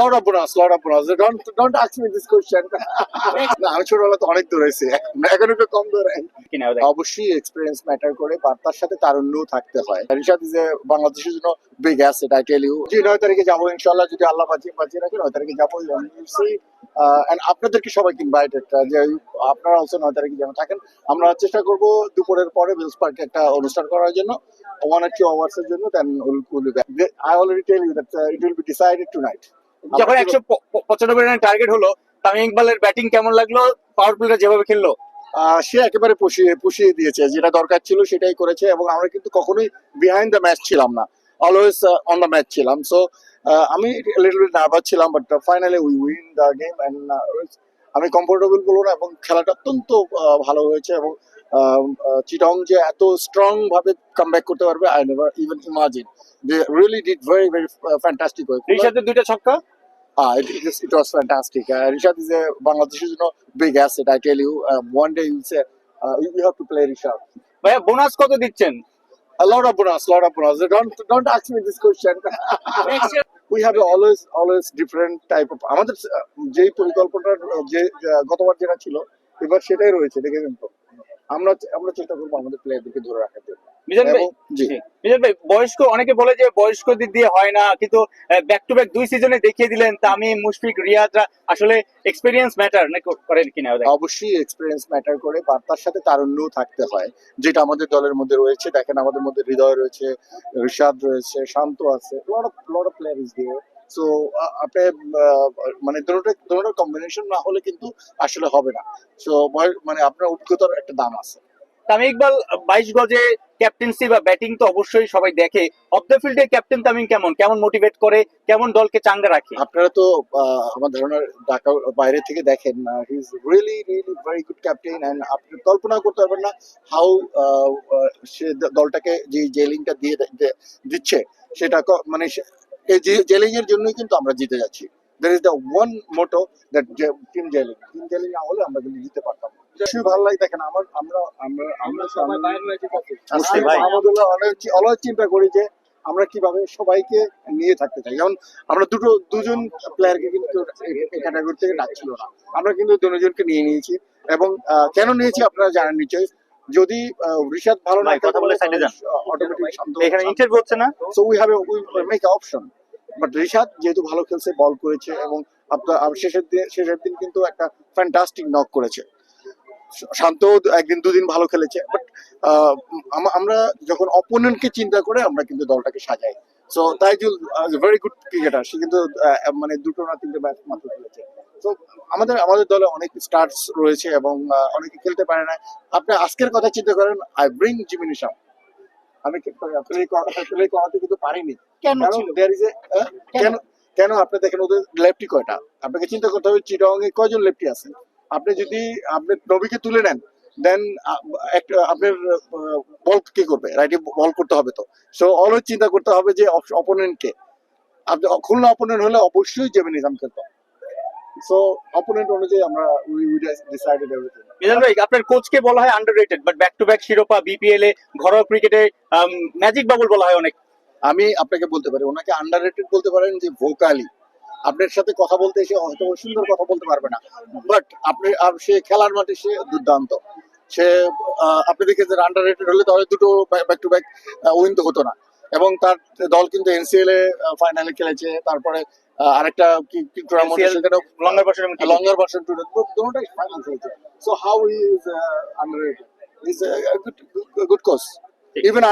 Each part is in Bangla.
lot of bonus. Don't ask me this question. না আমি ছোটবেলা তো অনেক দৌড়াইছি, এখন একটু কম দৌড়াই। অবশ্যই এক্সপিরিয়েন্স ম্যাটার করে, বা তার সাথে তারুণ্যও থাকতে হয়। রিশাদ ইজ এ বাংলাদেশের জন্য big asset, I tell you. 9 তারিখে যাবো ইনশাআল্লাহ, যদি আল্লাহ বাঁচিয়ে রাখে 9 তারিখে যাবো। এন্ড আপনাদেরকে সবাইকে ইনভাইটেড, যে আপনারা অলসো 9 তারিখে যেন থাকেন। আমরা চেষ্টা করব দুপুরের পরে বিলস পার্কে একটা অনুষ্ঠান করার জন্য, 1 or 2 hours এর জন্য। Then will be back. I already tell you that it will be decided tonight. যখন 195 রানের টার্গেট হলো, তামিম ইকবালের ব্যাটিং কেমন লাগলো? পাওয়ার প্লেটা যেভাবে খেললো, সে একেবারে পুষিয়ে দিয়েছে, যেটা দরকার ছিল সেটাই করেছে। এবং আমরা কিন্তু কখনোই বিহাইন্ড দ্য ম্যাচ ছিলাম না, অলওয়েজ অন দ্য ম্যাচ ছিলাম। সো আমি লিটল বিট নার্ভাস ছিলাম, but finally we win the game. And আমি কমফোর্টেবল বলবো না, এবং খেলাটা অত্যন্ত ভালো হয়েছে। এবং চিটং যে এত স্ট্রং ভাবে কামব্যাক করতে পারবে, I never even imagine. They really did very very fantastic way. রিশাদের 2টা ছক্কা, it was fantastic. Rishad is a Bangladesh's big asset, I tell you. One day you'll say you have to play Rishad. ভাইয়া বোনাস কত দিচ্ছেন? A lot of bonus. Don't ask me this question. We have always different type of. আমাদের যেই পরিকল্পনার যে গতবার যেটা ছিল, এবার সেটাই রয়েছে, দেখেছেন তো। আমরা চেষ্টা করবো আমাদের প্লেয়ারদেরকে ধরে রাখার জন্য। মিজান ভাই, বয়স্ক অনেকে বলে যে বয়স্ক দিক দিয়ে হয় না, কিন্তু ব্যাক টু ব্যাক 2 সিজনে দেখিয়ে দিলেন তামিম, মুশফিক, রিয়াদরা আসলে এক্সপেরিয়েন্স ম্যাটার না করেন কিনা? অবশ্যই এক্সপেরিয়েন্স ম্যাটার করে, বা তার সাথে তারুণ্যও থাকতে হয়, যেটা আমাদের দলের মধ্যে রয়েছে। দেখেন আমাদের মধ্যে হৃদয় রয়েছে, রিশাদ রয়েছে, শান্ত আছে, lot of player is there. So আপনি মানে দুটোর কম্বিনেশন না হলে কিন্তু আসলে হবে না। সো মানে আপনার অভিজ্ঞতার একটা দাম আছে। তামিম ইকবাল 22 গজে ক্যাপ্টেন্সি বা ব্যাটিং তো অবশ্যই সবাই দেখে, অফ দ্য ফিল্ডে ক্যাপ্টেন তামিম কেমন মোটিভেট করে, কেমন দলকে চাঙ্গা রাখে? আপনারা তো আমার ধারণা ঢাকা বাইরে থেকে দেখেন, he is really very good captain. And আপনি কল্পনা করতে পারবেন না হাউ সে দলটাকে যে জেলিংটা দিয়ে দিচ্ছে, সেটা মানে এই জেলিং এর জন্যই কিন্তু আমরা জিতে যাচ্ছি। There is the one motto that team jailing না হলে আমরা কিন্তু জিতে পারতাম। খুবই ভালো লাগে। দেখেন আমরা সবাই বাইরে রয়েছে, আমাদের অলওয়েজ চিন্তা করি যে আমরা কিভাবে সবাইকে নিয়ে থাকতে চাই। যেমন আমরা দুজন প্লেয়ারকে কিন্তু এই ক্যাটাগরি থেকে ডাকছিল না, আমরা কিন্তু দুজনকে নিয়ে নিয়েছি। এবং কেন নিয়েছি আপনারা জানেন নিশ্চয়ই। যদি রিশাদ ভালো না, কথা বলে সাইডে যান, অটোমেটিক শান্ত, এখানে ইন্টারভিউ হচ্ছে না। So we make a option. But Rishad যেহেতু ভালো খেলছে, বল করেছে, এবং আপনার শেষের দিন কিন্তু একটা ফ্যান্টাস্টিক নক করেছে। শান্ত একদিন দুদিন ভালো খেলেছে, বাট আমরা যখন অপোনেন্টকে চিন্তা করে আমরা কিন্তু দলটাকে সাজাই। So Taijul very good cricketer, সে কিন্তু মানে 2টো না 3টে ম্যাচ মাত্র খেলেছে। তো আমাদের দলে অনেক স্টার্স রয়েছে, এবং অনেকে খেলতে পারে না। আপনি আজকের কথা চিন্তা করেন, আই ব্রিং জিমিন ইশাম, আমি প্লে করাতে কিন্তু পারিনি। কেন আপনি দেখেন ওদের লেফটি কয়টা, আপনাকে চিন্তা করতে হবে চিটাগং এ কয়জন লেফটি আছে। আপনি যদি আপনি নবীকে তুলে নেন, দেন আপনার বল কে করবে? রাইটে বল করতে হবে তো। সো অলওয়েজ চিন্তা করতে হবে যে অপোনেন্টকে। আপনি খুলনা অপোনেন্ট হলে অবশ্যই জেবে নিজাম খেলতো। সো অপোনেন্ট অনুযায়ী আমরা উই ডিসাইডেড এভরিথিং। মিজান ভাই, আপনার কোচকে বলা হয় underrated, but back to back শিরোপা, বিপিএল এ, ঘরোয়া ক্রিকেটে ম্যাজিক বাবুল বলা হয় অনেক। আমি আপনাকে বলতে পারি ওনাকে আন্ডাররেটেড বলতে পারেন, যে ভোকালি আপনার সাথে কথা বলতে এসে হয়তো সুন্দর কথা বলতে পারবে না, বাট সে খেলার মাঠে সে দুর্দান্ত। সে আপনি দেখেছেন আন্ডাররেটেড হলে তাহলে 2টো ব্যাক টু ব্যাক উইন তো হতো না। এবং তার দল কিন্তু এনসিএল এ ফাইনালে খেলেছে, তারপরে আরেকটা কি টুর্নামেন্ট, সেখানে লঙ্গার ভার্সন দুটোটাই ফাইনাল খেলেছে। So how is underrated? Is good coach. Even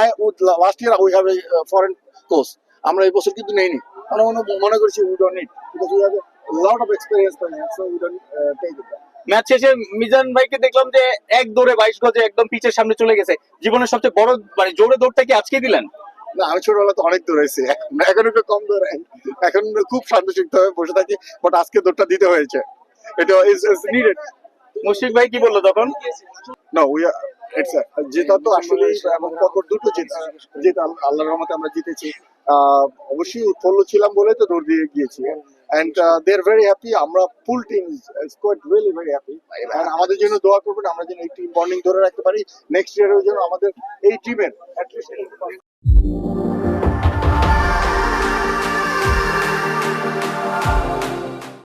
last year we have a foreign coach, আমরা এই বছর কিন্তু নেইনি। আমরা মনে করছি we don't need, because we have a lot of experience player, so we don't take it. Match শেষে মিজান ভাইকে দেখলাম যে এক দৌড়ে 22 গজে একদম পিচের সামনে চলে গেছে। জীবনের সবচেয়ে বড় মানে জোরে দৌড়টা কি আজকে দিলেন? না আমি ছোটবেলা তো অনেক দৌড়াইছি, এখন একটু কম দৌড়াই, এখন খুব শান্তশিষ্ট হয়ে বসে থাকি। বাট আজকে দৌড়টা দিতে হয়েছে, এটা ইজ নিডেড। মুশফিক ভাই কি বললো তখন? না জেতা তো আসলে, এবং পরপর 2টো জেতা আল্লাহর রহমতে আমরা জিতেছি। অবশ্যই উৎফুল্ল ছিলাম বলে তো দৌড় দিয়ে গিয়েছি। And they are very happy, আমরা full team squad really very happy. আমাদের জন্য দোয়া করবেন, আমরা যেন এই টিম বন্ডিং ধরে রাখতে পারি নেক্সট ইয়ারের জন্য, আমাদের এই টিমের অ্যাটলিস্ট